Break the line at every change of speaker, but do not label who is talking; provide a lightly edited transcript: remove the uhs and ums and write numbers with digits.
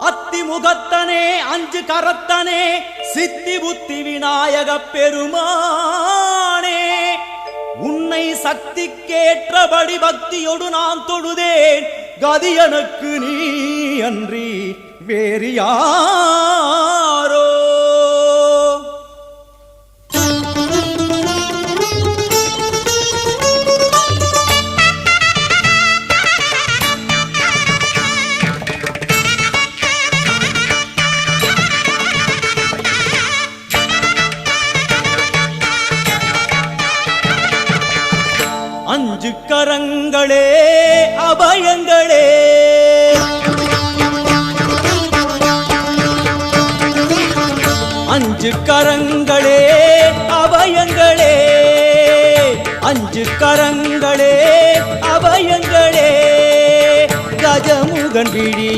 அத்திமுகத்தனே அஞ்சு கரத்தனே சித்தி புத்தி விநாயக பெருமானே உன்னை சக்திக்கேற்றபடி பக்தியோடு நான் தொழுதேன். கதி எனக்கு நீ அன்றி வேறு யாரோ? அஞ்சு கரங்களே அபயங்களே, அஞ்சு கரங்களே அபயங்களே, அஞ்சு கரங்களே அபயங்களே, கஜமுகன் விழி